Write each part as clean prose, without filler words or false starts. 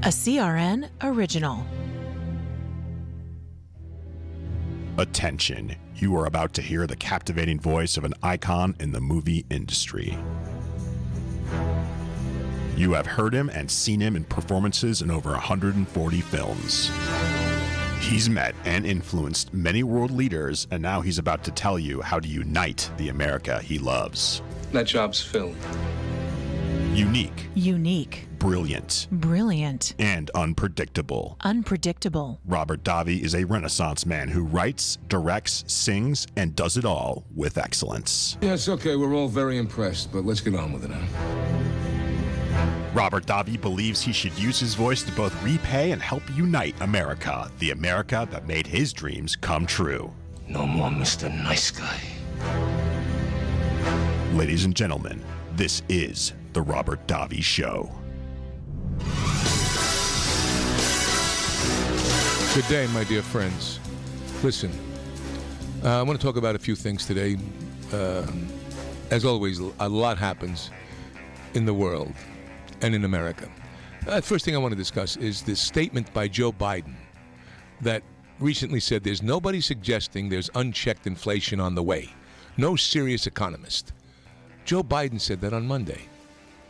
a CRN original. Attention, you are about to hear the captivating voice of an icon in the movie industry. You have heard him and seen him in performances in over 140 films. He's met and influenced many world leaders, and now he's about to tell you how to unite the America he loves. That job's filled. Unique. Brilliant. And unpredictable. Robert Davi is a Renaissance man who writes, directs, sings, and does it all with excellence. Yes, okay, we're all very impressed, but let's get on with it now. Robert Davi believes he should use his voice to both repay and help unite America, the America that made his dreams come true. No more Mr. Nice Guy. Ladies and gentlemen, this is The Robert Davi Show. Good day, my dear friends. Listen, I want to talk about a few things today. As always, a lot happens in the world and in America. First thing I want to discuss is this statement by Joe Biden that recently said there's nobody suggesting there's unchecked inflation on the way. No serious economist. Joe Biden said that on Monday.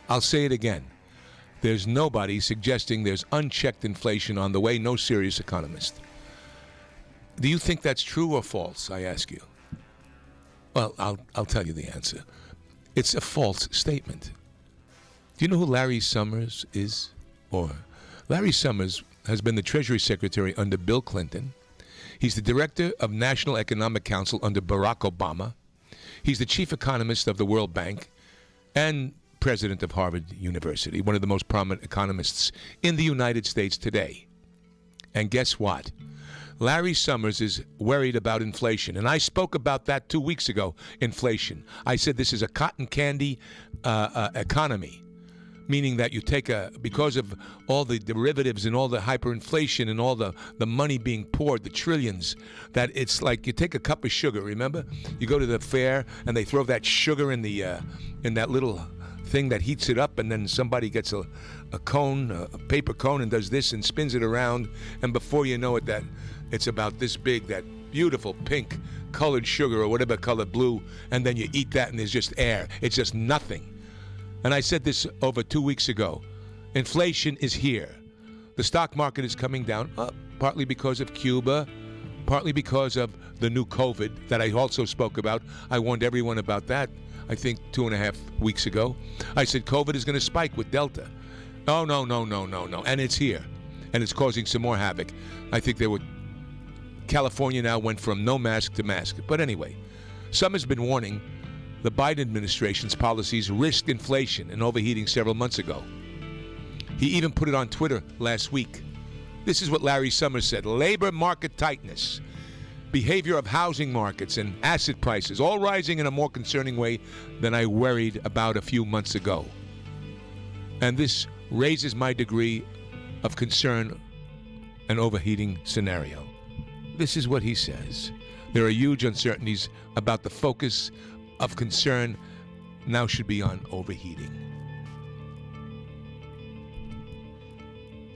I'll say it again. There's nobody suggesting there's unchecked inflation on the way. No serious economist. Do you think that's true or false, I ask you? Well, I'll tell you the answer. It's a false statement. Do you know who Larry Summers is? Larry Summers has been the Treasury Secretary under Bill Clinton. He's the Director of National Economic Council under Barack Obama. He's the Chief Economist of the World Bank and President of Harvard University, one of the most prominent economists in the United States today. And guess what? Larry Summers is worried about inflation. And I spoke about that 2 weeks ago, inflation. I said this is a cotton candy economy. Meaning that you take because of all the derivatives and all the hyperinflation and all the money being poured, the trillions, that it's like you take a cup of sugar, remember? You go to the fair and they throw that sugar in that little thing that heats it up, and then somebody gets a cone, a paper cone, and does this and spins it around, and before you know it, that it's about this big, that beautiful pink colored sugar or whatever color, blue, and then you eat that and there's just air. It's just nothing. And I said this over 2 weeks ago. Inflation is here. The stock market is coming down, partly because of Cuba, partly because of the new COVID that I also spoke about. I warned everyone about that, I think 2.5 weeks ago. I said COVID is going to spike with Delta. Oh, no. And it's here. And it's causing some more havoc. I think California now went from no mask to mask. But anyway, some has been warning the Biden administration's policies risked inflation and overheating several months ago. He even put it on Twitter last week. This is what Larry Summers said. Labor market tightness, behavior of housing markets and asset prices, all rising in a more concerning way than I worried about a few months ago. And this raises my degree of concern an overheating scenario. This is what he says. There are huge uncertainties about the focus of concern now should be on overheating.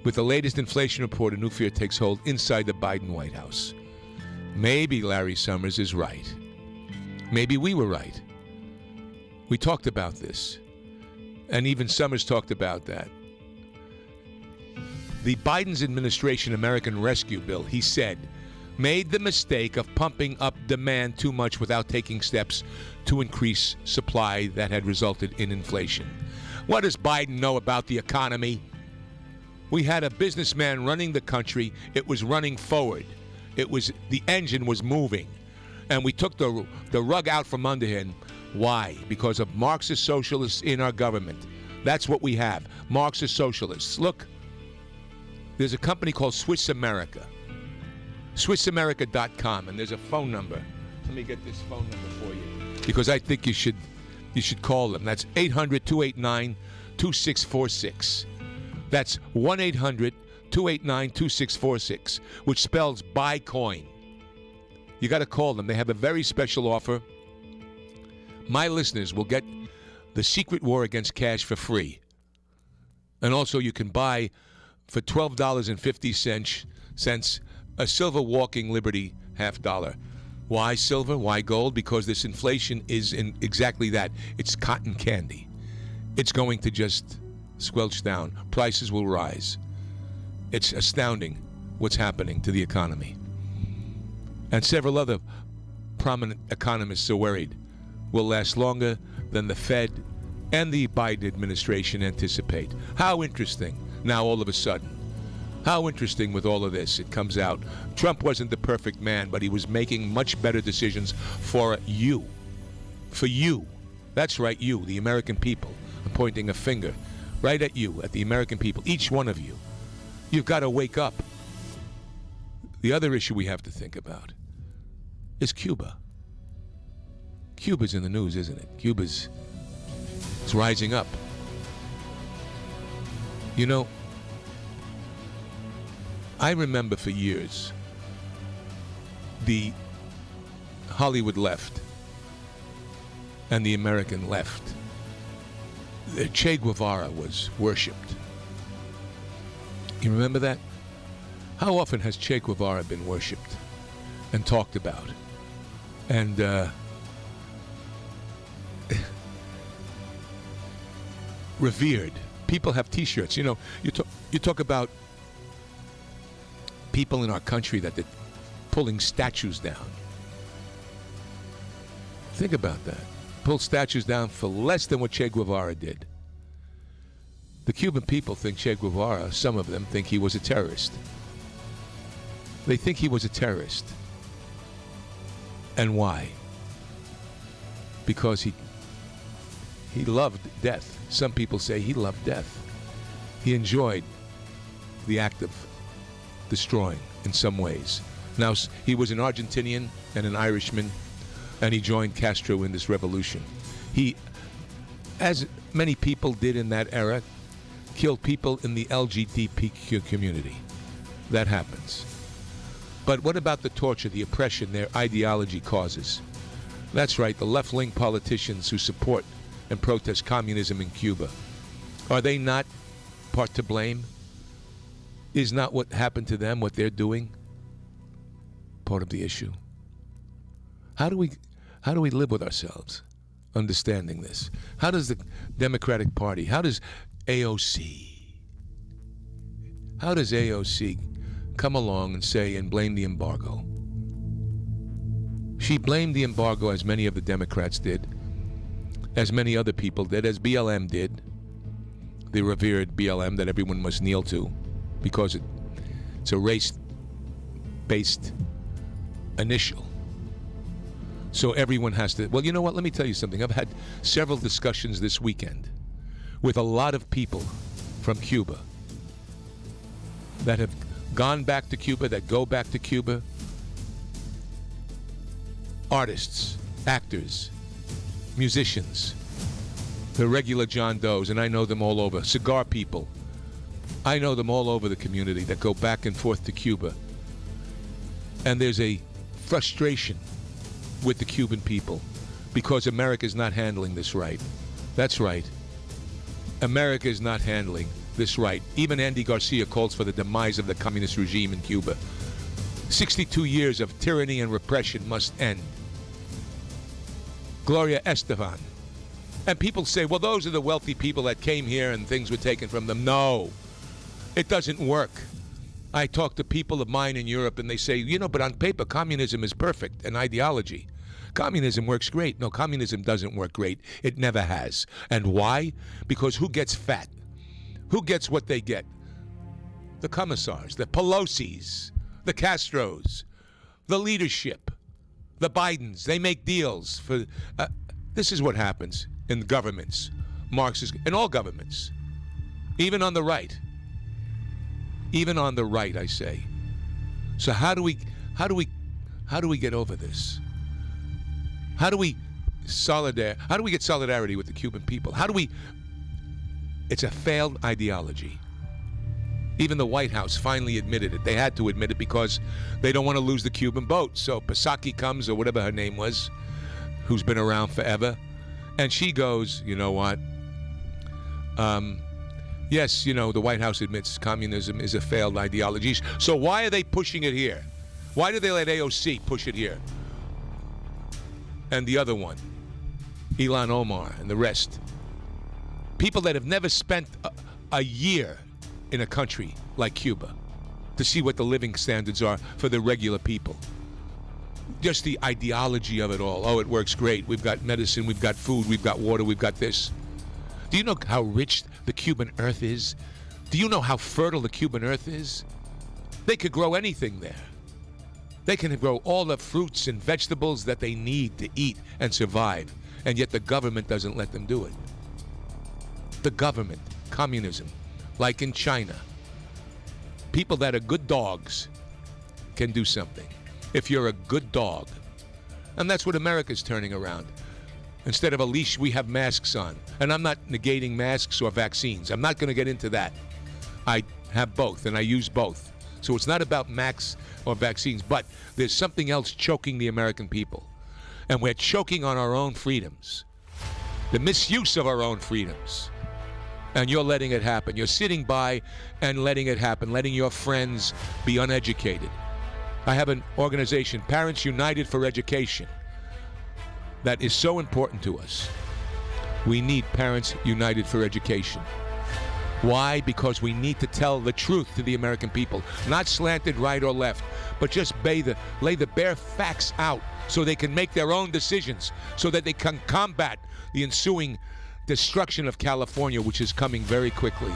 With the latest inflation report, a new fear takes hold inside the Biden White House. Maybe Larry Summers is right. Maybe we were right. We talked about this. And even Summers talked about that. The Biden's administration American Rescue Bill, he said, made the mistake of pumping up demand too much without taking steps to increase supply that had resulted in inflation. What does Biden know about the economy? We had a businessman running the country. It was running forward. The engine was moving. And we took the rug out from under him. Why? Because of Marxist socialists in our government. That's what we have, Marxist socialists. Look, there's a company called Swiss America. SwissAmerica.com, and there's a phone number. Let me get this phone number for you, because I think you should call them. That's 800-289-2646. That's 1-800-289-2646, which spells buy coin. You got to call them. They have a very special offer. My listeners will get the Secret War Against Cash for free. And also you can buy for $12.50, a silver walking Liberty $50. Why silver? Why gold? Because this inflation is in exactly that. It's cotton candy. It's going to just squelch down. Prices will rise. It's astounding what's happening to the economy. And several other prominent economists are worried will last longer than the Fed and the Biden administration anticipate. How interesting now all of a sudden. How interesting with all of this. It comes out. Trump wasn't the perfect man, but he was making much better decisions for you. For you. That's right, you, the American people. I'm pointing a finger right at you, at the American people, each one of you. You've got to wake up. The other issue we have to think about is Cuba. Cuba's in the news, isn't it? Cuba's it's rising up. You know, I remember for years the Hollywood left and the American left. Che Guevara was worshipped. You remember that? How often has Che Guevara been worshipped and talked about? And revered. People have T-shirts. You know, you talk about people in our country that they're pulling statues down. Think about that. Pull statues down for less than what Che Guevara did. The Cuban people think Che Guevara, some of them think he was a terrorist. They think he was a terrorist. And why? Because he loved death. Some people say he loved death. He enjoyed the act of destroying in some ways. Now, he was an Argentinian and an Irishman, and he joined Castro in this revolution. He, as many people did in that era, killed people in the LGBTQ community. That happens. But what about the torture, the oppression their ideology causes? That's right, the left-wing politicians who support and protest communism in Cuba. Are they not part to blame? Is not what happened to them, what they're doing, part of the issue? How do we live with ourselves, understanding this? How does the Democratic Party, how does AOC come along and say and blame the embargo? She blamed the embargo, as many of the Democrats did, as many other people did, as BLM did, the revered BLM that everyone must kneel to because it's a race-based initial. So everyone has to, well, you know what, let me tell you something. I've had several discussions this weekend with a lot of people from Cuba that have gone back to Cuba, that go back to Cuba. Artists, actors, musicians, the regular John Does, and I know them all over. Cigar people. I know them all over the community that go back and forth to Cuba. And there's a frustration with the Cuban people because America's not handling this right. That's right. America is not handling this right. Even Andy Garcia calls for the demise of the communist regime in Cuba. 62 years of tyranny and repression must end. Gloria Estefan. And people say, well, those are the wealthy people that came here and things were taken from them. No, it doesn't work. I talk to people of mine in Europe and they say, you know, but on paper, communism is perfect, an ideology. Communism works great. No, communism doesn't work great. It never has. And why? Because who gets fat? Who gets what they get? The commissars, the Pelosi's, the Castros, the leadership, the Bidens. They make deals for... this is what happens in governments, Marxist, in all governments, even on the right. Even on the right, I say. So how do we get over this? How do we get solidarity with the Cuban people? It's a failed ideology. Even the White House finally admitted it. They had to admit it because they don't want to lose the Cuban vote. So Psaki comes, or whatever her name was, who's been around forever, and she goes, you know what? Yes, you know, the White House admits communism is a failed ideology. So why are they pushing it here? Why do they let AOC push it here? And the other one, Ilhan Omar and the rest. People that have never spent a year in a country like Cuba to see what the living standards are for the regular people. Just the ideology of it all. Oh, it works great. We've got medicine, we've got food, we've got water, we've got this. Do you know how rich the Cuban earth is? Do you know how fertile the Cuban earth is? They could grow anything there. They can grow all the fruits and vegetables that they need to eat and survive, and yet the government doesn't let them do it. The government, communism, like in China. People that are good dogs can do something. If you're a good dog. And that's what America's turning around. Instead of a leash, we have masks on. And I'm not negating masks or vaccines. I'm not going to get into that. I have both, and I use both. So it's not about masks or vaccines, but there's something else choking the American people. And we're choking on our own freedoms. The misuse of our own freedoms. And you're letting it happen. You're sitting by and letting it happen, letting your friends be uneducated. I have an organization, Parents United for Education, that is so important to us. We need Parents United for Education. Why? Because we need to tell the truth to the American people, not slanted right or left, but just lay the bare facts out so they can make their own decisions, so that they can combat the ensuing destruction of California, which is coming very quickly.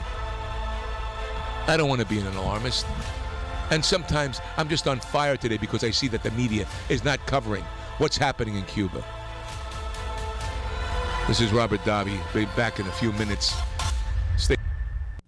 I don't want to be an alarmist. And sometimes I'm just on fire today because I see that the media is not covering what's happening in Cuba. This is Robert Davi. Be back in a few minutes. Stay.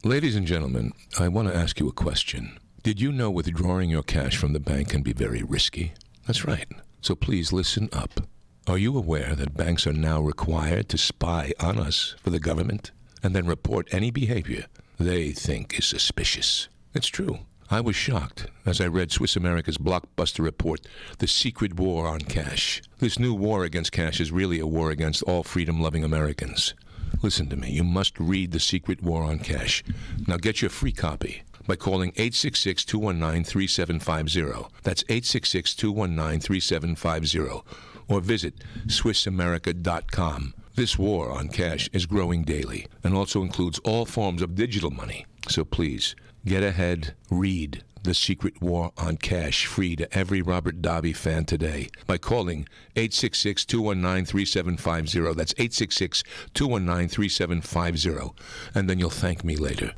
Ladies and gentlemen, I want to ask you a question. Did you know withdrawing your cash from the bank can be very risky? That's right. So please listen up. Are you aware that banks are now required to spy on us for the government and then report any behavior they think is suspicious? It's true. I was shocked as I read Swiss America's blockbuster report, The Secret War on Cash. This new war against cash is really a war against all freedom-loving Americans. Listen to me. You must read The Secret War on Cash. Now get your free copy by calling 866-219-3750. That's 866-219-3750. Or visit SwissAmerica.com. This war on cash is growing daily and also includes all forms of digital money. So please, get ahead, read The Secret War on Cash free to every Robert Davi fan today by calling 866-219-3750. That's 866-219-3750. And then you'll thank me later.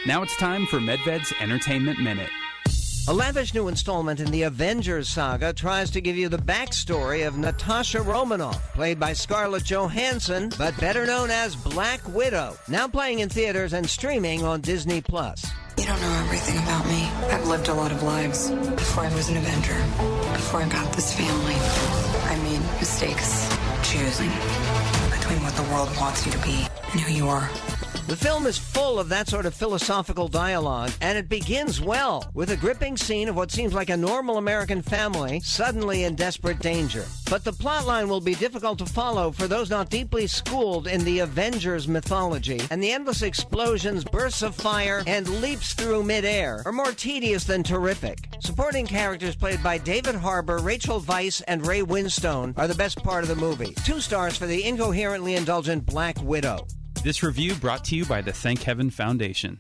Now it's time for Medved's Entertainment Minute. A lavish new installment in the Avengers saga tries to give you the backstory of Natasha Romanoff, played by Scarlett Johansson, but better known as Black Widow, now playing in theaters and streaming on Disney+. You don't know everything about me. I've lived a lot of lives before I was an Avenger, before I got this family. I made mistakes choosing between what the world wants you to be and who you are. The film is full of that sort of philosophical dialogue, and it begins well, with a gripping scene of what seems like a normal American family suddenly in desperate danger. But the plotline will be difficult to follow for those not deeply schooled in the Avengers mythology, and the endless explosions, bursts of fire, and leaps through midair are more tedious than terrific. Supporting characters played by David Harbour, Rachel Weisz, and Ray Winstone are the best part of the movie. 2 stars for the incoherently indulgent Black Widow. This review brought to you by the Thank Heaven Foundation.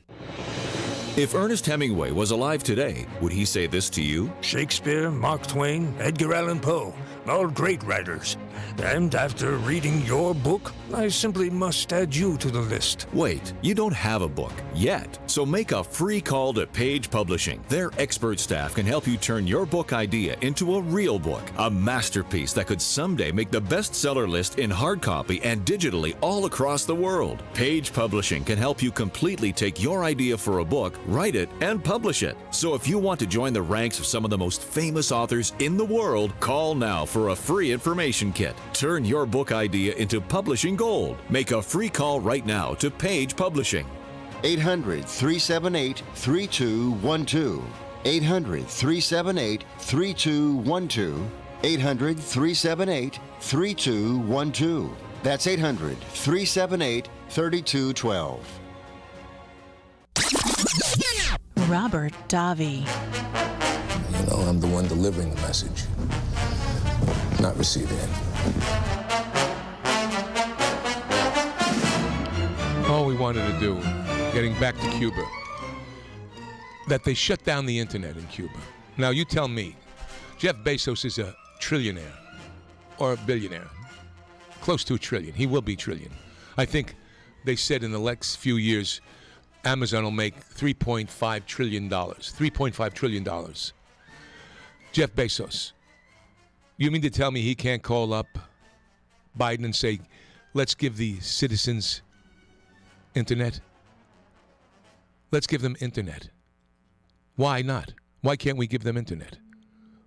If Ernest Hemingway was alive today, would he say this to you? Shakespeare, Mark Twain, Edgar Allan Poe, all great writers. And after reading your book, I simply must add you to the list. Wait, you don't have a book yet. So make a free call to Page Publishing. Their expert staff can help you turn your book idea into a real book, a masterpiece that could someday make the bestseller list in hard copy and digitally all across the world. Page Publishing can help you completely take your idea for a book, write it, and publish it. So if you want to join the ranks of some of the most famous authors in the world, call now for a free information kit. Turn your book idea into publishing gold. Make a free call right now to Page Publishing. 800-378-3212. 800-378-3212. 800-378-3212. That's 800-378-3212. Robert Davi. You know, I'm the one delivering the message, not receiving it. All we wanted to do, getting back to Cuba, that they shut down the internet in Cuba. Now, you tell me, Jeff Bezos is a trillionaire or a billionaire, close to $1 trillion. He will be $1 trillion. I think they said in the next few years, Amazon will make $3.5 trillion. $3.5 trillion. Jeff Bezos, you mean to tell me he can't call up Biden and say, let's give the citizens internet? Let's give them internet. Why not? Why can't we give them internet?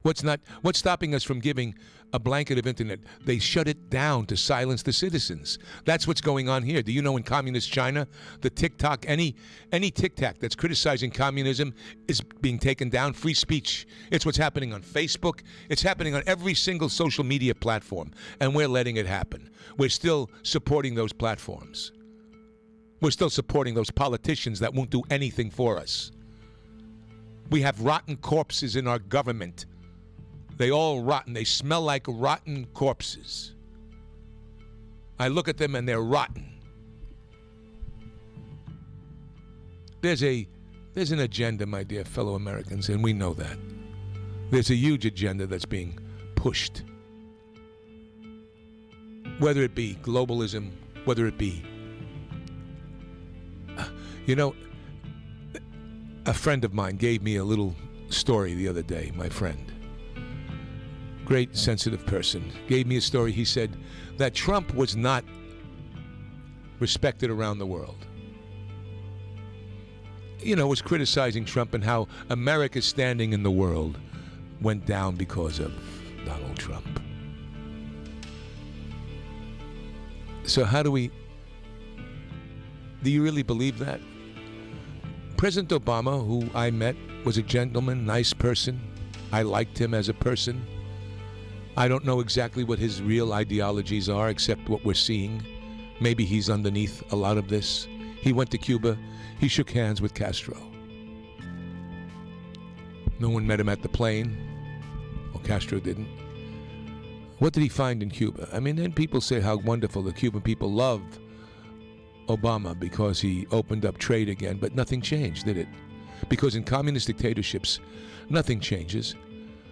What's stopping us from giving a blanket of internet? They shut it down to silence the citizens. That's what's going on here. Do you know in communist China, the TikTok, any TikTok that's criticizing communism is being taken down? Free speech. It's what's happening on Facebook. It's happening on every single social media platform, and we're letting it happen. We're still supporting those platforms. We're still supporting those politicians that won't do anything for us. We have rotten corpses in our government. They all rotten. They smell like rotten corpses. I look at them and they're rotten. There's an agenda, my dear fellow Americans, and we know that. There's a huge agenda that's being pushed. Whether it be globalism, whether it be... You know, a friend of mine gave me a little story the other day, my friend. Great, sensitive person. Gave me a story. He said that Trump was not respected around the world. You know, was criticizing Trump and how America's standing in the world went down because of Donald Trump. So do you really believe that? President Obama, who I met, was a gentleman, nice person. I liked him as a person. I don't know exactly what his real ideologies are, except what we're seeing. Maybe he's underneath a lot of this. He went to Cuba. He shook hands with Castro. No one met him at the plane. Well, Castro didn't. What did he find in Cuba? I mean, then people say how wonderful the Cuban people love Obama because he opened up trade again, but nothing changed, did it? Because in communist dictatorships, nothing changes.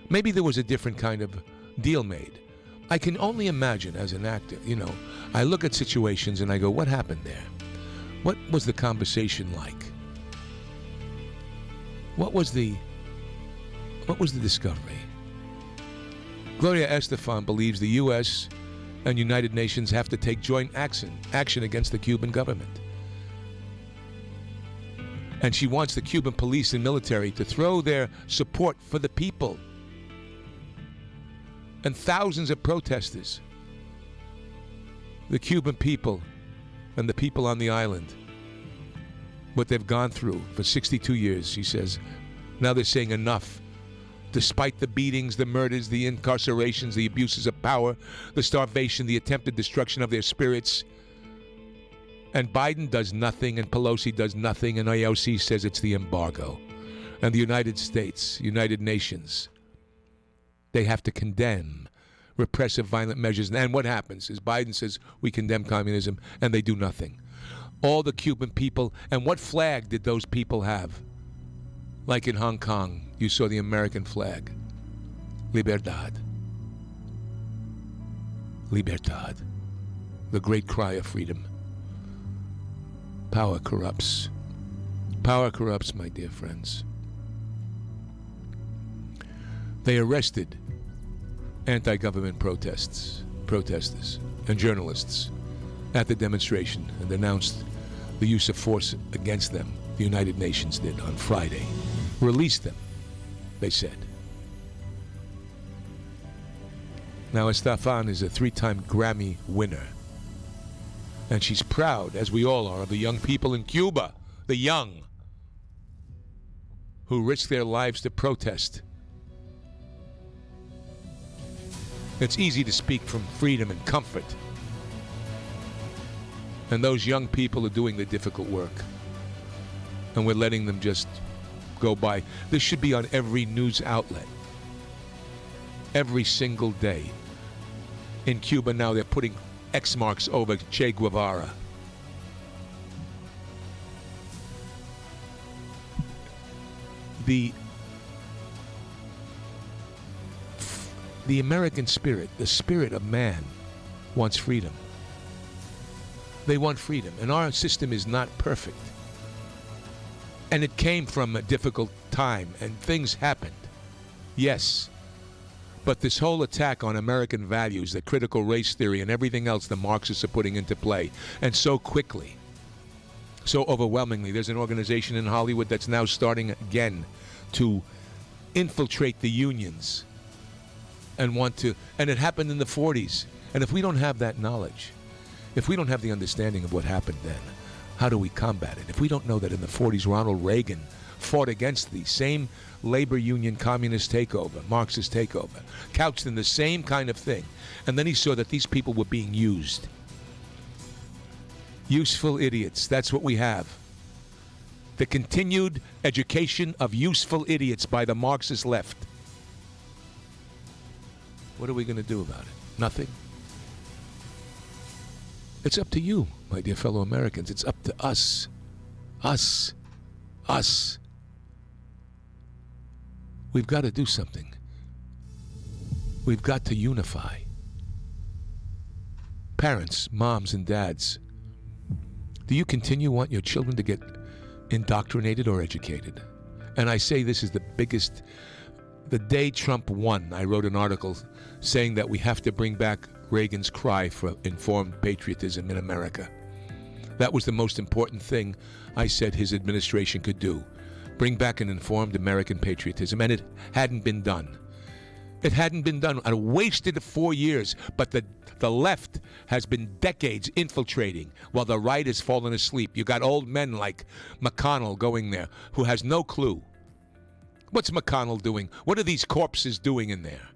Maybe there was a different kind of deal made. I can only imagine as an actor, you know, I look at situations and I go, what happened there? What was the conversation like? What was the discovery? Gloria Estefan believes the U.S. and United Nations have to take joint action against the Cuban government. And she wants the Cuban police and military to throw their support for the people. And thousands of protesters, the Cuban people and the people on the island, what they've gone through for 62 years, she says. Now they're saying enough. Despite the beatings, the murders, the incarcerations, the abuses of power, the starvation, the attempted destruction of their spirits. And Biden does nothing, and Pelosi does nothing, and IOC says it's the embargo. And the United States, United Nations, they have to condemn repressive, violent measures. And what happens is Biden says, we condemn communism, and they do nothing. All the Cuban people, and what flag did those people have? Like in Hong Kong, you saw the American flag. Libertad. Libertad. The great cry of freedom. Power corrupts. Power corrupts, my dear friends. They arrested anti-government protesters and journalists at the demonstration and announced the use of force against them. The United Nations did on Friday. Released them, they said. Now, Estefan is a 3-time Grammy winner. And she's proud, as we all are, of the young people in Cuba, the young, who risk their lives to protest. It's easy to speak from freedom and comfort. And those young people are doing the difficult work. And we're letting them just go by. This should be on every news outlet. Every single day. In Cuba now, they're putting X marks over Che Guevara. The American spirit, the spirit of man, wants freedom. They want freedom, and our system is not perfect. And it came from a difficult time, and things happened. Yes. But this whole attack on American values, the critical race theory, and everything else the Marxists are putting into play, and so quickly, so overwhelmingly, there's an organization in Hollywood that's now starting again to infiltrate the unions and and it happened in the 40s. And if we don't have that knowledge, if we don't have the understanding of what happened then, how do we combat it? If we don't know that in the 40s, Ronald Reagan fought against the same labor union communist takeover, Marxist takeover, couched in the same kind of thing, and then he saw that these people were being used. Useful idiots, that's what we have. The continued education of useful idiots by the Marxist left. What are we going to do about it? Nothing. It's up to you, my dear fellow Americans. It's up to us. Us. Us. We've got to do something. We've got to unify. Parents, moms, and dads, do you want your children to get indoctrinated or educated? And I say this is the biggest. The day Trump won, I wrote an article saying that we have to bring back Reagan's cry for informed patriotism in America. That was the most important thing I said his administration could do. Bring back an informed American patriotism. And it hadn't been done. It hadn't been done. I wasted 4 years, but the left has been decades infiltrating while the right has fallen asleep. You got old men like McConnell going there who has no clue. What's McConnell doing? What are these corpses doing in there?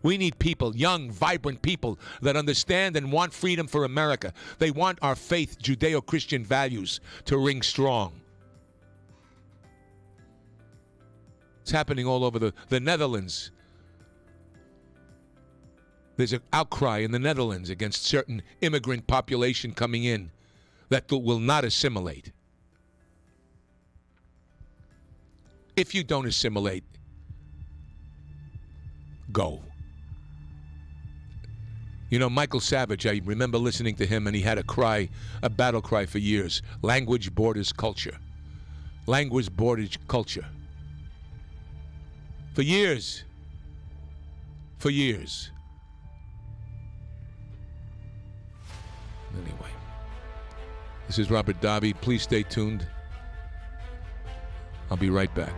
We need people, young, vibrant people that understand and want freedom for America. They want our faith, Judeo-Christian values to ring strong. It's happening all over the Netherlands. There's an outcry in the Netherlands against certain immigrant population coming in that will not assimilate. If you don't assimilate, go. You know, Michael Savage, I remember listening to him, and he had a battle cry for years. Language borders culture. Language borders culture. For years. For years. Anyway, this is Robert Davi. Please stay tuned. I'll be right back.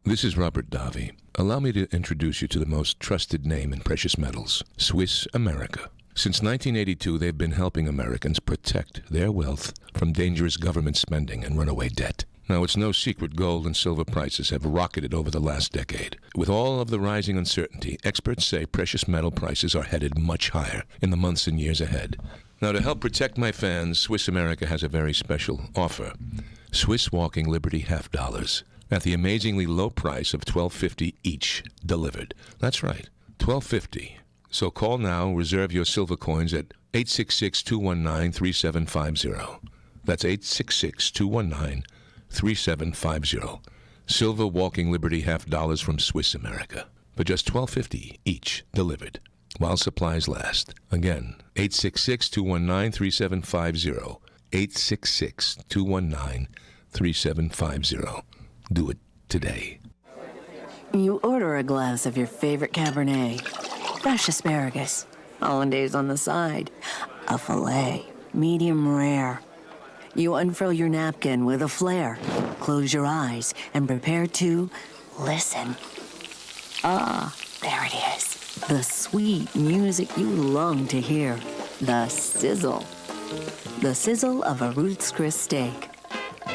This is Robert Davi. Allow me to introduce you to the most trusted name in precious metals, Swiss America. Since 1982, they've been helping Americans protect their wealth from dangerous government spending and runaway debt. Now, it's no secret gold and silver prices have rocketed over the last decade. With all of the rising uncertainty, experts say precious metal prices are headed much higher in the months and years ahead. Now, to help protect my fans, Swiss America has a very special offer. Swiss Walking Liberty half dollars at the amazingly low price of $12.50 each delivered. That's right, $12.50. So call now, reserve your silver coins at 866-219-3750. That's 866-219-3750. Silver Walking Liberty half dollars from Swiss America for just $12.50 each delivered while supplies last. Again, 866-219-3750. 866-219-3750. Do it today. You order a glass of your favorite Cabernet, fresh asparagus, hollandaise on the side, a filet, medium rare. You unfurl your napkin with a flair, close your eyes, and prepare to listen. Ah, there it is. The sweet music you long to hear. The sizzle. The sizzle of a Ruth's Chris steak.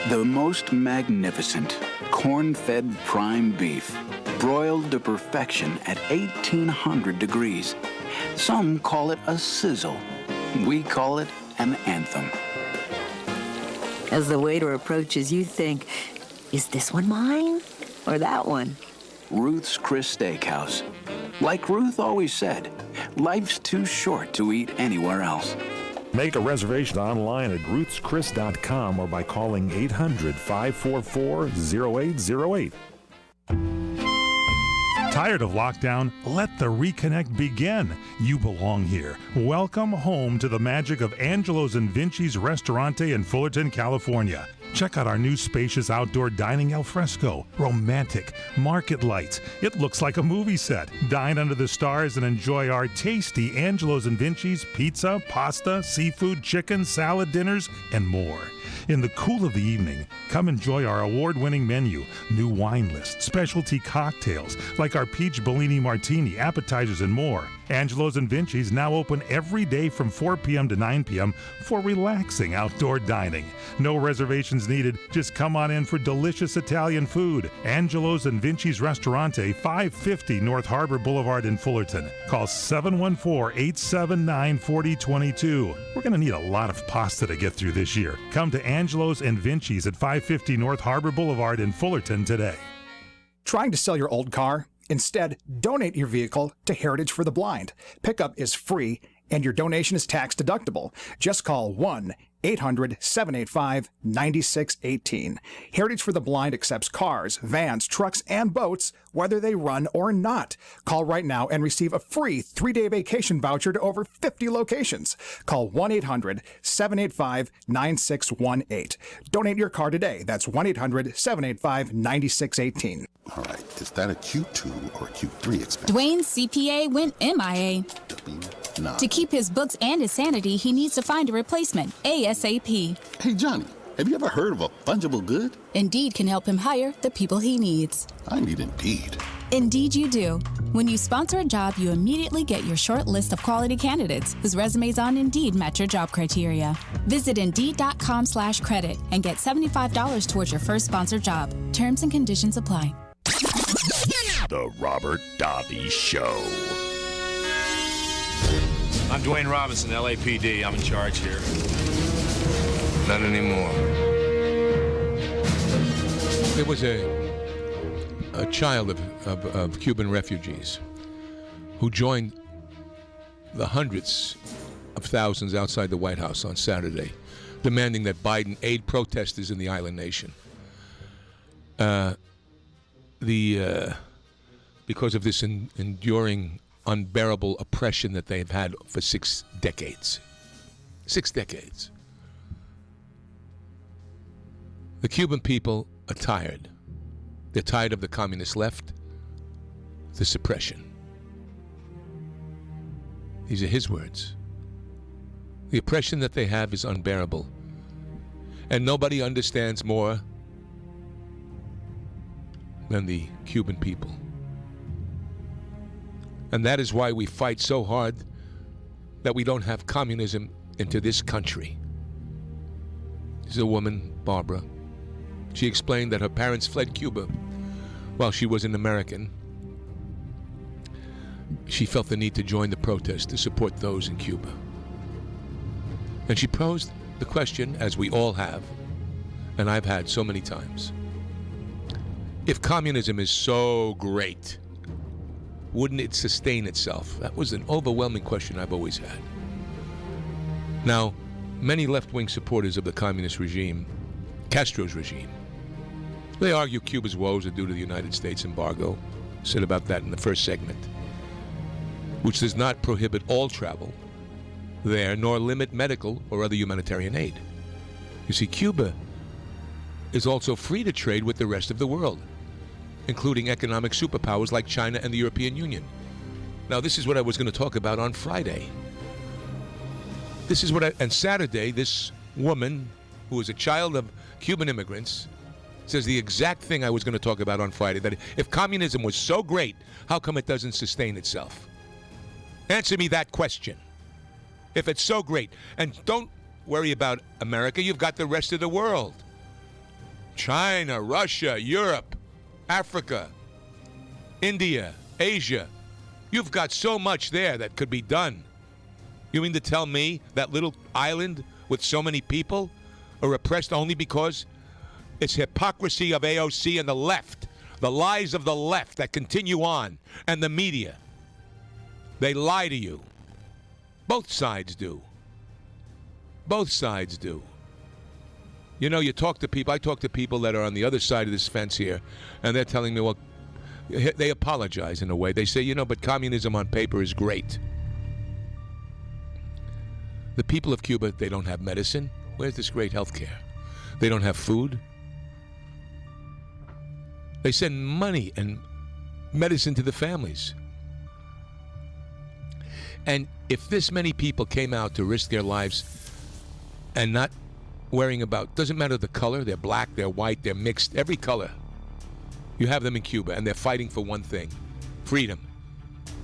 The most magnificent corn-fed prime beef, broiled to perfection at 1,800 degrees. Some call it a sizzle. We call it an anthem. As the waiter approaches, you think, is this one mine or that one? Ruth's Chris Steakhouse. Like Ruth always said, life's too short to eat anywhere else. Make a reservation online at ruthschris.com or by calling 800-544-0808. Tired of lockdown? Let the reconnect begin. You belong here. Welcome home to the magic of Angelo's and Vinci's Restaurante in Fullerton, California. Check out our new spacious outdoor dining al fresco. Romantic, market lights. It looks like a movie set. Dine under the stars and enjoy our tasty Angelo's and Vinci's pizza, pasta, seafood, chicken, salad dinners, and more. In the cool of the evening, come enjoy our award-winning menu, new wine list, specialty cocktails like our peach Bellini martini, appetizers, and more. Angelo's and Vinci's now open every day from 4 p.m. to 9 p.m. for relaxing outdoor dining. No reservations needed. Just come on in for delicious Italian food. Angelo's and Vinci's Restaurante, 550 North Harbor Boulevard in Fullerton. Call 714-879-4022. We're going to need a lot of pasta to get through this year. Come to Angelo's and Vinci's at 550 North Harbor Boulevard in Fullerton today. Trying to sell your old car? Instead, donate your vehicle to Heritage for the Blind. Pickup is free, and your donation is tax deductible. Just call 1-800-785-9618. Heritage for the Blind accepts cars, vans, trucks, and boats, whether they run or not. Call right now and receive a free 3-day vacation voucher to over 50 locations. Call 1-800-785-9618. Donate your car today. That's 1-800-785-9618. All right, is that a Q2 or a Q3 expense? Dwayne's CPA went MIA. To keep his books and his sanity, he needs to find a replacement ASAP. Hey, Johnny, have you ever heard of a fungible good? Indeed can help him hire the people he needs. I need Indeed. Indeed you do. When you sponsor a job, you immediately get your short list of quality candidates whose resumes on Indeed match your job criteria. Visit Indeed.com/credit and get $75 towards your first sponsored job. Terms and conditions apply. The Robert Davi Show. I'm Dwayne Robinson, LAPD. I'm in charge here. Not anymore. There was a child of Cuban refugees who joined the hundreds of thousands outside the White House on Saturday, demanding that Biden aid protesters in the island nation. Because of this enduring, unbearable oppression that they've had for 6 decades. 6 decades. The Cuban people are tired. They're tired of the communist left, the suppression. These are his words. The oppression that they have is unbearable. And nobody understands more than the Cuban people. And that is why we fight so hard that we don't have communism into this country. There's a woman, Barbara. She explained that her parents fled Cuba while she was an American. She felt the need to join the protest to support those in Cuba. And she posed the question, as we all have, and I've had so many times. If communism is so great, wouldn't it sustain itself? That was an overwhelming question I've always had. Now, many left-wing supporters of the communist regime, Castro's regime, they argue Cuba's woes are due to the United States embargo. I said about that in the first segment, which does not prohibit all travel there, nor limit medical or other humanitarian aid. You see, Cuba is also free to trade with the rest of the world. including economic superpowers like China and the European Union. Now, this is what I was going to talk about on Friday. And Saturday, this woman, who is a child of Cuban immigrants, says the exact thing I was going to talk about on Friday, that if communism was so great, how come it doesn't sustain itself? Answer me that question. If it's so great, and don't worry about America, you've got the rest of the world. China, Russia, Europe, Africa, India, Asia. You've got so much there that could be done. You mean to tell me that little island with so many people are oppressed only because it's hypocrisy of AOC and the left, the lies of the left that continue on, and the media? They lie to you. Both sides do. Both sides do. You know, you talk to people, I talk to people that are on the other side of this fence here, and they're telling me, well, they apologize in a way. They say, but communism on paper is great. The people of Cuba, they don't have medicine. Where's this great health care? They don't have food. They send money and medicine to the families. And if this many people came out to risk their lives and not worrying about, doesn't matter the color, they're black, they're white, they're mixed, every color. You have them in Cuba, and they're fighting for one thing, freedom.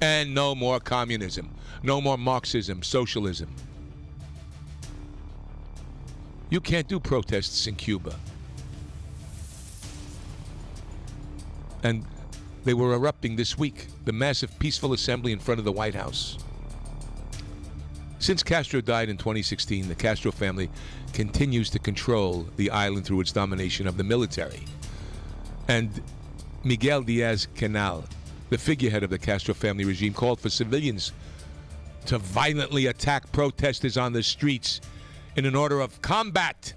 And no more communism, no more Marxism, socialism. You can't do protests in Cuba. And they were erupting this week, the massive peaceful assembly in front of the White House. Since Castro died in 2016, the Castro family continues to control the island through its domination of the military. And Miguel Diaz-Canel, the figurehead of the Castro family regime, called for civilians to violently attack protesters on the streets in an order of combat.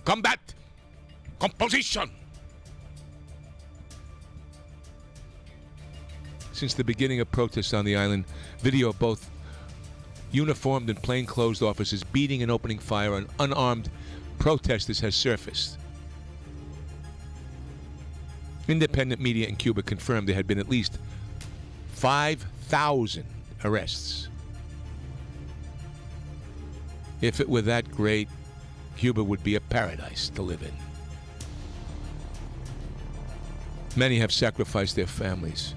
Combat! Composition! Since the beginning of protests on the island, video of both uniformed and plainclothes officers beating and opening fire on unarmed protesters has surfaced. Independent media in Cuba confirmed there had been at least 5,000 arrests. If it were that great, Cuba would be a paradise to live in. Many have sacrificed their families,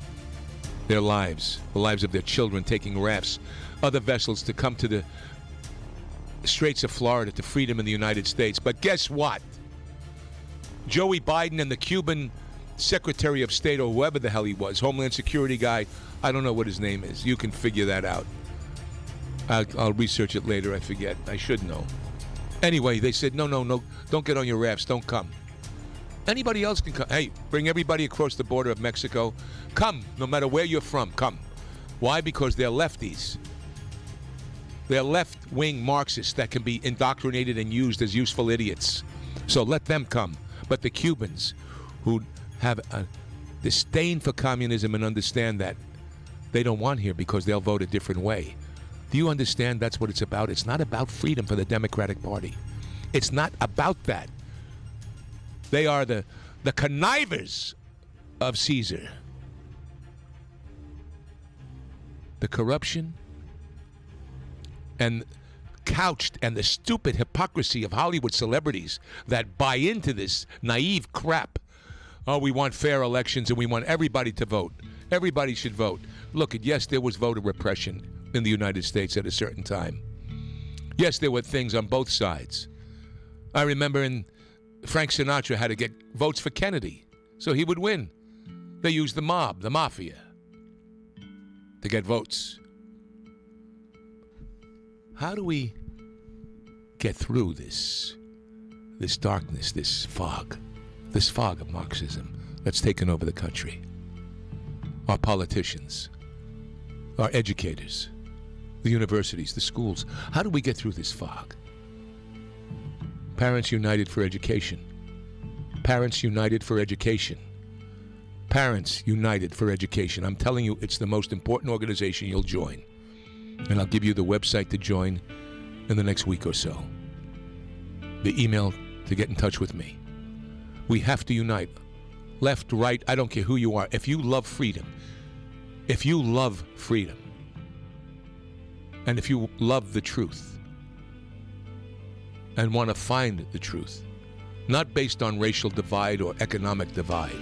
their lives, the lives of their children, taking rafts, other vessels to come to the Straits of Florida to freedom in the United States. But guess what? Joey Biden and the Cuban Secretary of State, or whoever the hell he was, Homeland Security guy, I don't know what his name is. You can figure that out. I'll research it later. I forget. I should know. Anyway, they said, no, don't get on your rafts. Don't come. Anybody else can come. Hey, bring everybody across the border of Mexico. Come, no matter where you're from, come. Why? Because they're lefties. They're left-wing Marxists that can be indoctrinated and used as useful idiots. So let them come. But the Cubans, who have a disdain for communism and understand that, they don't want here because they'll vote a different way. Do you understand that's what it's about? It's not about freedom for the Democratic Party. It's not about that. They are the connivers of Caesar. The corruption and couched and the stupid hypocrisy of Hollywood celebrities that buy into this naive crap. Oh, we want fair elections and we want everybody to vote. Everybody should vote. Look, yes, there was voter repression in the United States at a certain time. Yes, there were things on both sides. I remember Frank Sinatra had to get votes for Kennedy, so he would win. They used the mob, the mafia, to get votes. How do we get through this darkness, this fog of Marxism that's taken over the country? Our politicians, our educators, the universities, the schools. How do we get through this fog? Parents United for Education. Parents United for Education. Parents United for Education. I'm telling you, it's the most important organization you'll join. And I'll give you the website to join in the next week or so. The email to get in touch with me. We have to unite. left, right, I don't care who you are. If you love freedom, and if you love the truth and want to find the truth, not based on racial divide or economic divide.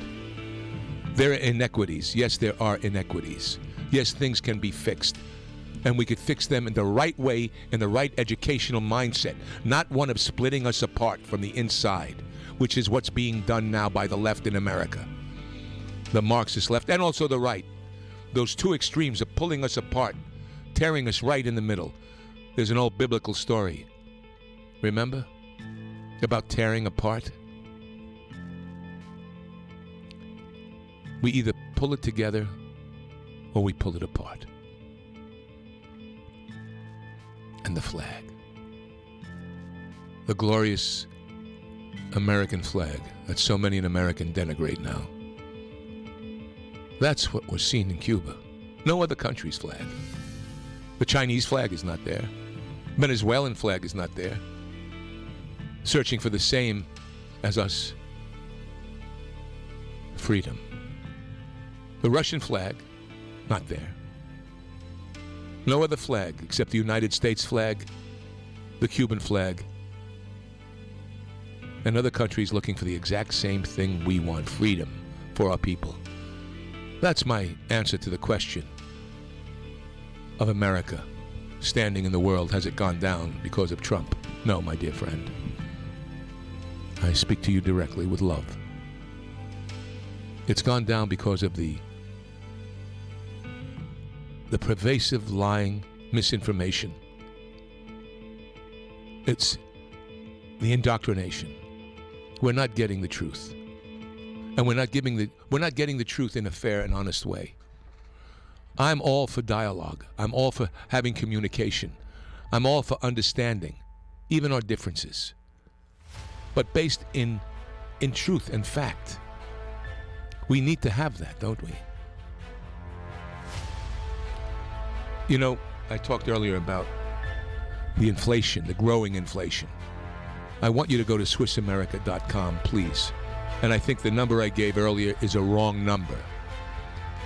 There are inequities. Yes, there are inequities. Yes, things can be fixed. And we could fix them in the right way, in the right educational mindset, not one of splitting us apart from the inside, which is what's being done now by the left in America. The Marxist left and also the right. Those two extremes are pulling us apart, tearing us right in the middle. There's an old biblical story, remember? About tearing apart. We either pull it together or we pull it apart. And the flag. The glorious American flag that so many in America denigrate now. That's what we're seeing in Cuba. No other country's flag. The Chinese flag is not there. Venezuelan flag is not there. Searching for the same as us. Freedom. The Russian flag, not there. No other flag except the United States flag, the Cuban flag, and other countries looking for the exact same thing we want, freedom for our people. That's my answer to the question of America standing in the world. Has it gone down because of Trump? No, my dear friend. I speak to you directly with love. It's gone down because of the pervasive lying, misinformation. It's the indoctrination. We're not getting the truth. And we're not getting the truth in a fair and honest way. I'm all for dialogue. I'm all for having communication. I'm all for understanding, even our differences. But based in truth and fact. We need to have that, don't we? You know, I talked earlier about the inflation, the growing inflation. I want you to go to SwissAmerica.com, please. And I think the number I gave earlier is a wrong number.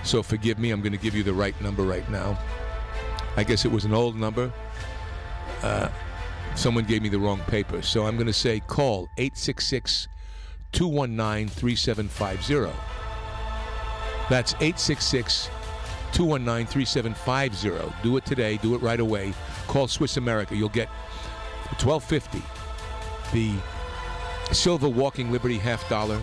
So forgive me, I'm going to give you the right number right now. I guess it was an old number. Someone gave me the wrong paper. So I'm going to say call 866-219-3750. That's 866-219-3750. Do it today. Do it right away. Call Swiss America. You'll get $12.50. The Silver Walking Liberty $50.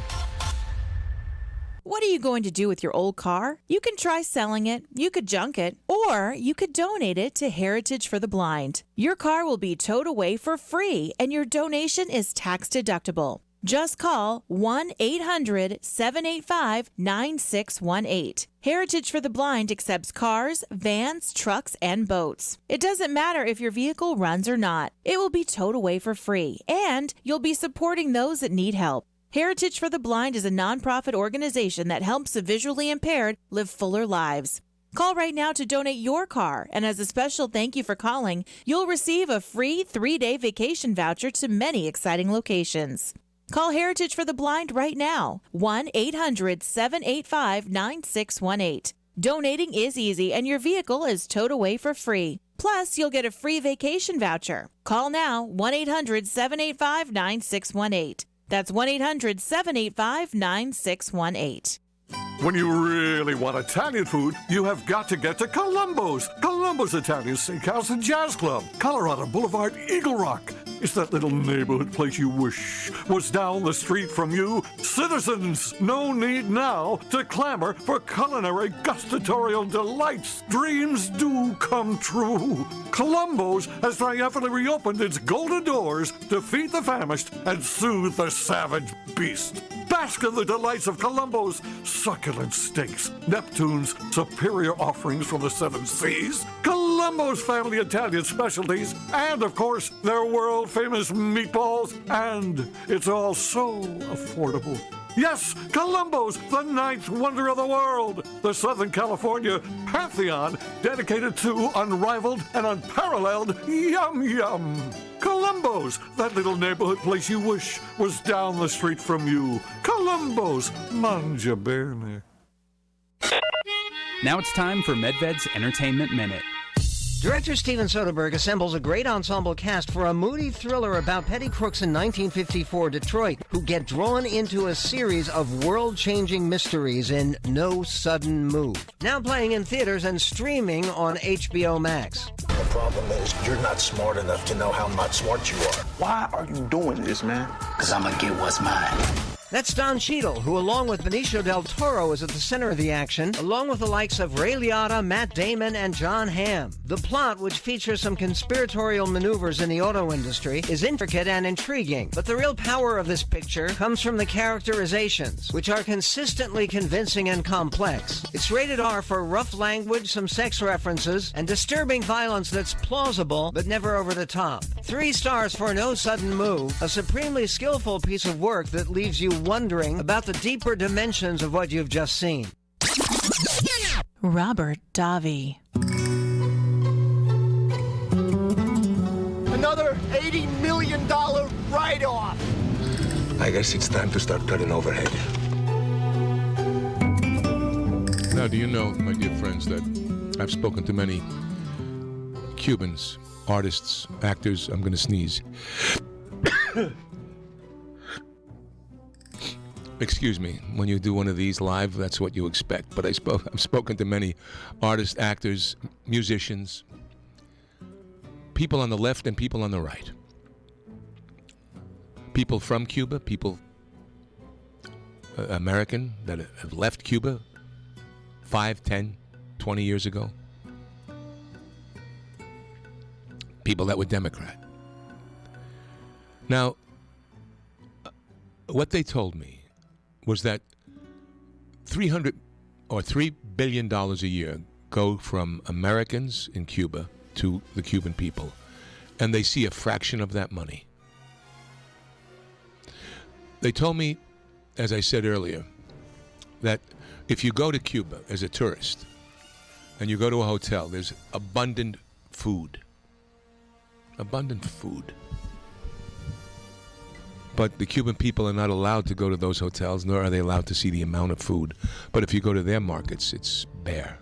What are you going to do with your old car? You can try selling it, you could junk it, or you could donate it to Heritage for the Blind. Your car will be towed away for free, and your donation is tax deductible. Just call 1-800-785-9618. Heritage for the Blind accepts cars, vans, trucks, and boats. It doesn't matter if your vehicle runs or not. It will be towed away for free, and you'll be supporting those that need help. Heritage for the Blind is a nonprofit organization that helps the visually impaired live fuller lives. Call right now to donate your car, and as a special thank you for calling, you'll receive a free 3-day vacation voucher to many exciting locations. Call Heritage for the Blind right now, 1-800-785-9618. Donating is easy, and your vehicle is towed away for free. Plus, you'll get a free vacation voucher. Call now, 1-800-785-9618. That's 1-800-785-9618. When you really want Italian food, you have got to get to Columbo's. Columbo's Italian Steakhouse and Jazz Club, Colorado Boulevard, Eagle Rock. It's that little neighborhood place you wish was down the street from you. Citizens, no need now to clamor for culinary gustatorial delights. Dreams do come true. Columbo's has triumphantly reopened its golden doors to feed the famished and soothe the savage beast. Bask in the delights of Columbo's succulent steaks, Neptune's superior offerings from the 7 seas, Columbo's family Italian specialties, and of course their world-famous meatballs. And it's all so affordable. Yes, Columbo's the ninth wonder of the world. The Southern California pantheon dedicated to unrivaled and unparalleled yum yum. Columbo's, that little neighborhood place you wish was down the street from you. Columbo's, mangia bene. Now it's time for MedVed's Entertainment Minute. Director Steven Spielberg assembles a great ensemble cast for a moody thriller about petty crooks in 1954 Detroit who get drawn into a series of world-changing mysteries in No Sudden Move. Now playing in theaters and streaming on HBO Max. The problem is you're not smart enough to know how not smart you are. Why are you doing this, man? Because I'm going to get what's mine. That's Don Cheadle, who along with Benicio Del Toro is at the center of the action, along with the likes of Ray Liotta, Matt Damon, and John Hamm. The plot, which features some conspiratorial maneuvers in the auto industry, is intricate and intriguing, but the real power of this picture comes from the characterizations, which are consistently convincing and complex. It's rated R for rough language, some sex references, and disturbing violence that's plausible but never over the top. 3 stars for No Sudden Move, a supremely skillful piece of work that leaves you wondering about the deeper dimensions of what you've just seen. Robert Davi. Another $80 million write-off. I guess it's time to start cutting overhead. Now, do you know, my dear friends, that I've spoken to many Cubans, artists, actors. I'm going to sneeze. Excuse me, when you do one of these live, that's what you expect. But I've spoken to many artists, actors, musicians, people on the left and people on the right. People from Cuba, people American that have left Cuba 5, 10, 20 years ago. People that were Democrat. Now, what they told me was that $3 billion a year go from Americans in Cuba to the Cuban people, and they see a fraction of that money. They told me, as I said earlier, that if you go to Cuba as a tourist and you go to a hotel, there's abundant food. Abundant food. But the Cuban people are not allowed to go to those hotels, nor are they allowed to see the amount of food. But if you go to their markets, it's bare.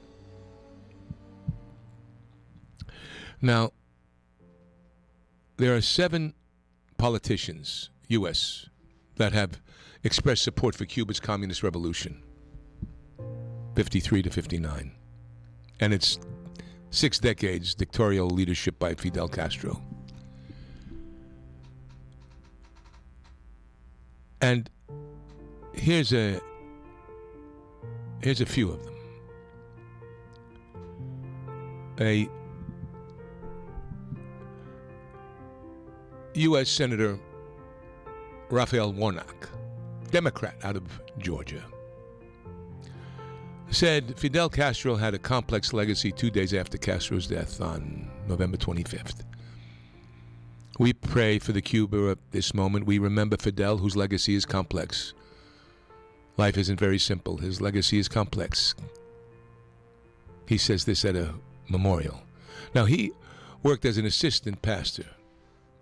Now, there are 7 politicians, U.S., that have expressed support for Cuba's communist revolution, 53 to 59. And it's 6 decades dictatorial leadership by Fidel Castro. And here's a few of them. A U.S. Senator Raphael Warnock, Democrat out of Georgia, said Fidel Castro had a complex legacy 2 days after Castro's death on November 25th. We pray for the Cuba at this moment. We remember Fidel, whose legacy is complex. Life isn't very simple. His legacy is complex. He says this at a memorial. Now, he worked as an assistant pastor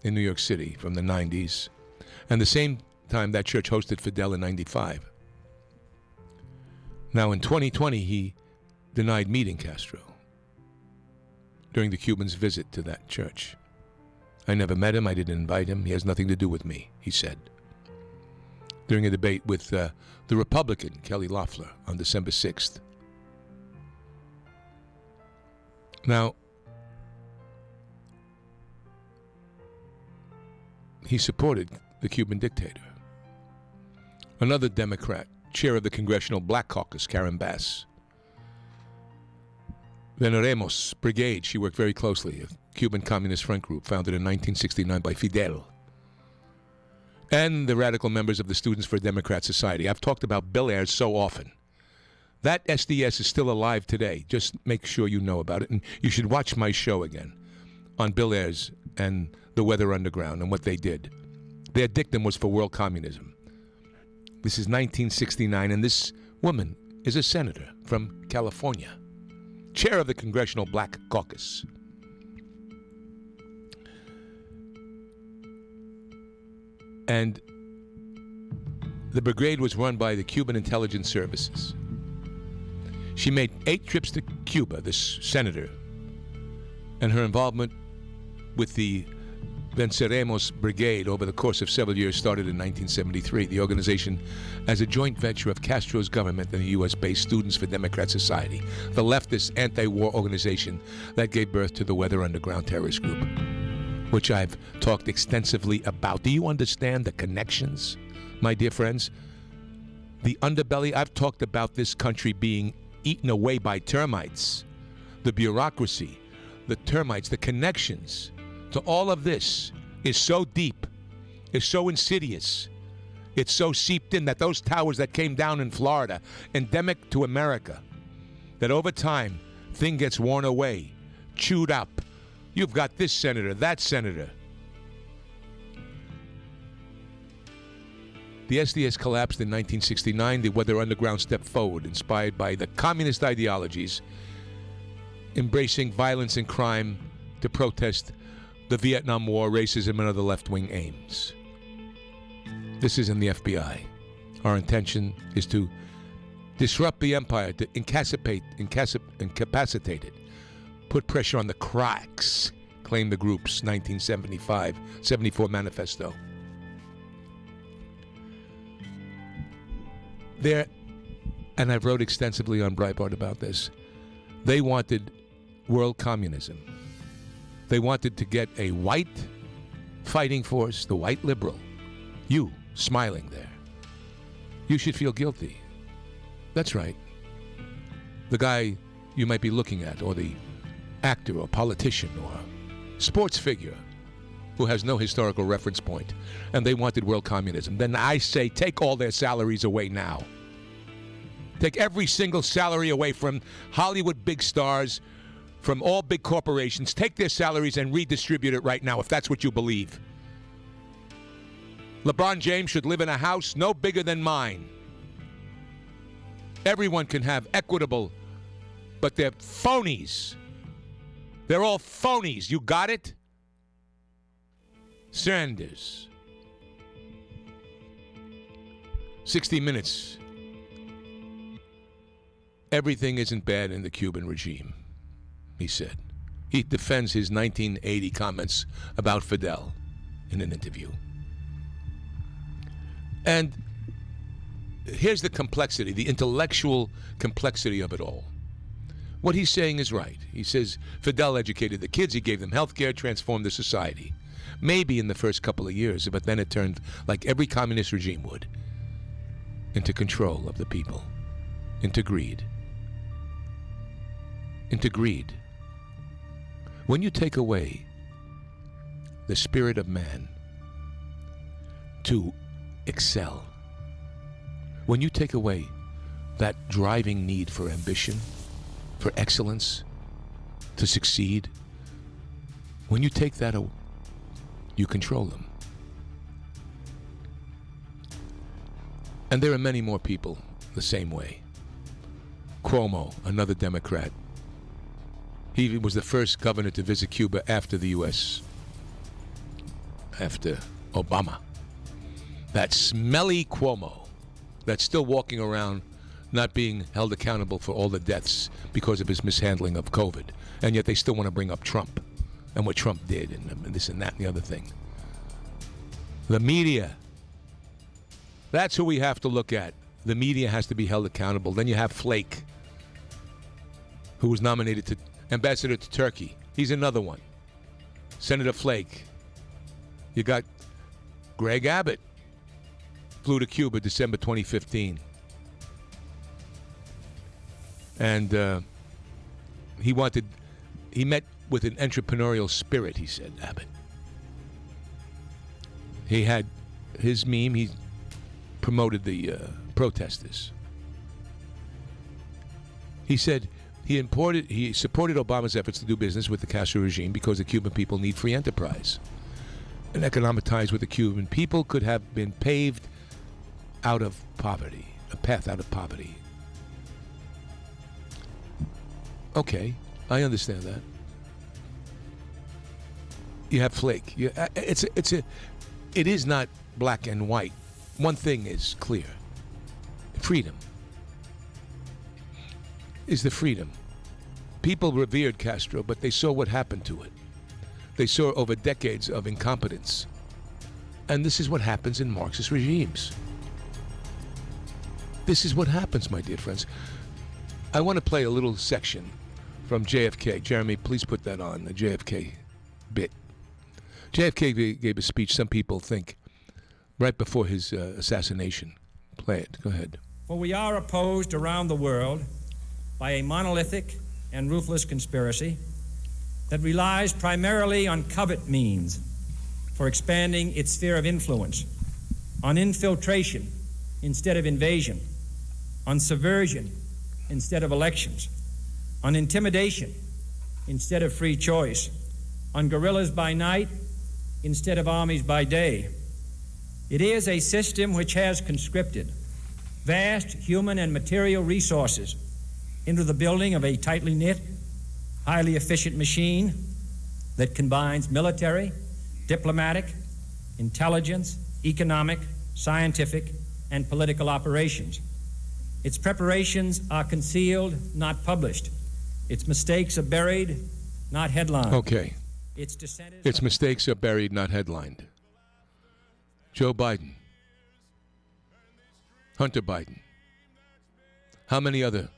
in New York City from the 90s, and the same time that church hosted Fidel in 95. Now, in 2020, he denied meeting Castro during the Cubans' visit to that church. I never met him. I didn't invite him. He has nothing to do with me, he said. During a debate with the Republican, Kelly Loeffler, on December 6th. Now, he supported the Cuban dictator. Another Democrat, chair of the Congressional Black Caucus, Karen Bass. Veneremos Brigade, she worked very closely, a Cuban Communist Front Group founded in 1969 by Fidel. And the radical members of the Students for a Democrat Society. I've talked about Bill Ayers so often. That SDS is still alive today. Just make sure you know about it. And you should watch my show again on Bill Ayers and the Weather Underground and what they did. Their dictum was for world communism. This is 1969, and this woman is a senator from California, chair of the Congressional Black Caucus. And the brigade was run by the Cuban intelligence services. She made 8 trips to Cuba, this senator, and her involvement with the Venceremos Brigade over the course of several years started in 1973. The organization as a joint venture of Castro's government and the U.S.-based Students for Democrat Society, the leftist anti-war organization that gave birth to the Weather Underground terrorist group, which I've talked extensively about. Do you understand the connections, my dear friends? The underbelly, I've talked about this country being eaten away by termites, the bureaucracy, the termites, the connections to all of this is so deep, is so insidious, it's so seeped in that those towers that came down in Florida, endemic to America, that over time, thing gets worn away, chewed up. You've got this senator, that senator. The SDS collapsed in 1969. The Weather Underground stepped forward, inspired by the communist ideologies, embracing violence and crime to protest the Vietnam War, racism, and other left-wing aims. This is in the FBI. Our intention is to disrupt the empire, to incapacitate it, put pressure on the cracks, claimed the group's 1974 manifesto. There, and I've wrote extensively on Breitbart about this, they wanted world communism. They wanted to get a white fighting force, the white liberal, you smiling there. You should feel guilty. That's right. The guy you might be looking at, or the actor or politician or sports figure who has no historical reference point, and they wanted world communism. Then I say take all their salaries away now. Take every single salary away from Hollywood big stars, from all big corporations. Take their salaries and redistribute it right now if that's what you believe. LeBron James should live in a house no bigger than mine. Everyone can have equitable, but they're phonies. They're all phonies. You got it? Sanders. 60 Minutes. Everything isn't bad in the Cuban regime, he said. He defends his 1980 comments about Fidel in an interview. And here's the complexity, the intellectual complexity of it all. What he's saying is right. He says Fidel educated the kids, he gave them health care, transformed the society. Maybe in the first couple of years, but then it turned, like every communist regime would, into control of the people, into greed. Into greed. When you take away the spirit of man to excel, when you take away that driving need for ambition, for excellence, to succeed, when you take that away, you control them. And there are many more people the same way. Cuomo, another Democrat. He was the first governor to visit Cuba after the U.S., after Obama. That smelly Cuomo that's still walking around not being held accountable for all the deaths because of his mishandling of COVID. And yet they still want to bring up Trump and what Trump did and this and that and the other thing. The media. That's who we have to look at. The media has to be held accountable. Then you have Flake, who was nominated to ambassador to Turkey. He's another one. Senator Flake. You got Greg Abbott, flew to Cuba December 2015. And he met with an entrepreneurial spirit, he said, Abbott. He had his meme, he promoted the protesters. He said he supported Obama's efforts to do business with the Castro regime because the Cuban people need free enterprise. And economic ties with the Cuban people could have been paved out of poverty, a path out of poverty. Okay, I understand that. You have flake. It is not black and white. One thing is clear. Freedom is the freedom. People revered Castro, but they saw what happened to it. They saw over decades of incompetence. And this is what happens in Marxist regimes. This is what happens, my dear friends. I want to play a little section from JFK. Jeremy, please put that on, the JFK bit. JFK gave a speech, some people think, right before his assassination. Play it. Go ahead. For we are opposed around the world by a monolithic and ruthless conspiracy that relies primarily on covert means for expanding its sphere of influence, on infiltration instead of invasion, on subversion instead of elections, on intimidation instead of free choice, on guerrillas by night instead of armies by day. It is a system which has conscripted vast human and material resources into the building of a tightly knit, highly efficient machine that combines military, diplomatic, intelligence, economic, scientific, and political operations. Its preparations are concealed, not published. Its mistakes are buried, not headlined. Okay. Its mistakes are buried, not headlined. Joe Biden. Hunter Biden. How many other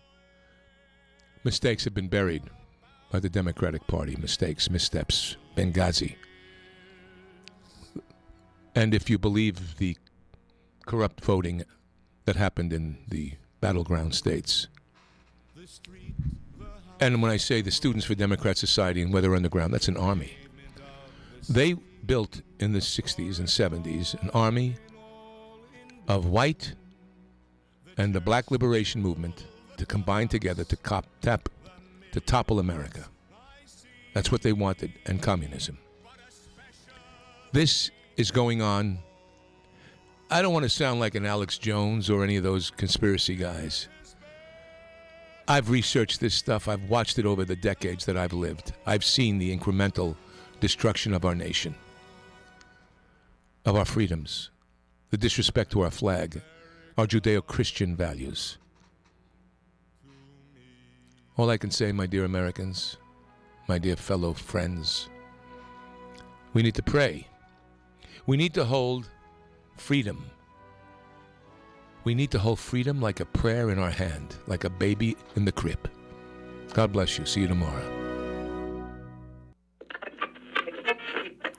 mistakes have been buried by the Democratic Party? Mistakes, missteps, Benghazi. And if you believe the corrupt voting that happened in the battleground states. And when I say the Students for Democrat Society and Weather Underground, that's an army. They built in the 60s and 70s an army of white and the black liberation movement to combine together to topple America. That's what they wanted, and communism. This is going on. I don't want to sound like an Alex Jones or any of those conspiracy guys. I've researched this stuff. I've watched it over the decades that I've lived. I've seen the incremental destruction of our nation, of our freedoms, the disrespect to our flag, our Judeo-Christian values. All I can say, my dear Americans, my dear fellow friends, we need to pray. We need to hold freedom. We need to hold freedom like a prayer in our hand, like a baby in the crib. God bless you. See you tomorrow.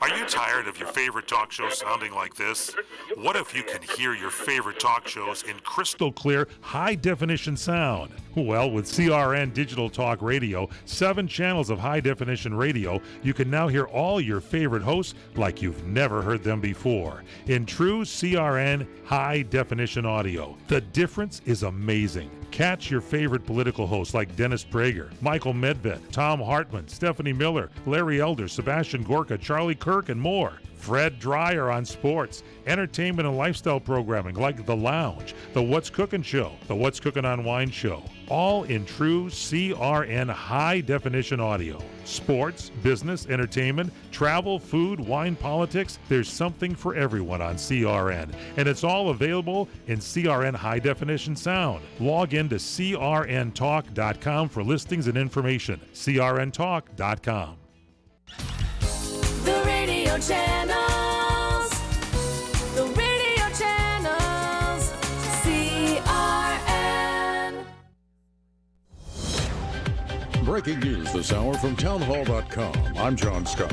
Are you tired of your favorite talk show sounding like this? What if you can hear your favorite talk shows in crystal clear, high-definition sound? Well, with CRN Digital Talk Radio, 7 channels of high-definition radio, you can now hear all your favorite hosts like you've never heard them before in true CRN high-definition audio. The difference is amazing. Catch your favorite political hosts like Dennis Prager, Michael Medved, Tom Hartman, Stephanie Miller, Larry Elder, Sebastian Gorka, Charlie Kirk, and more. Fred Dreyer on sports, entertainment and lifestyle programming like The Lounge, The What's Cooking Show, The What's Cooking on Wine Show, all in true CRN high-definition audio. Sports, business, entertainment, travel, food, wine, politics, there's something for everyone on CRN, and it's all available in CRN high-definition sound. Log in to crntalk.com for listings and information. crntalk.com. The radio channels. The radio channels. CRN. Breaking news this hour from townhall.com. I'm John Scott.